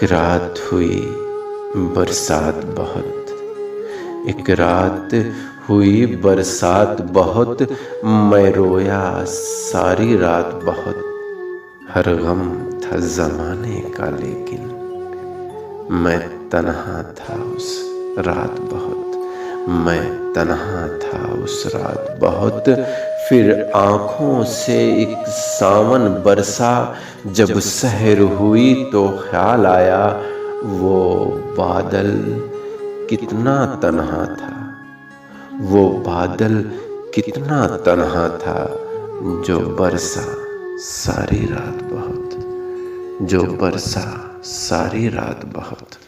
रात हुई बरसात बहुत, एक रात हुई बरसात बहुत, मैं रोया सारी रात बहुत। हर गम था ज़माने का लेकिन मैं तन्हा था उस रात बहुत, मैं तन्हा था उस रात बहुत। फिर आँखों से एक सावन बरसा, जब सहर हुई तो ख्याल आया वो बादल कितना तन्हा था, वो बादल कितना तन्हा था, जो बरसा सारी रात बहुत, जो बरसा सारी रात बहुत।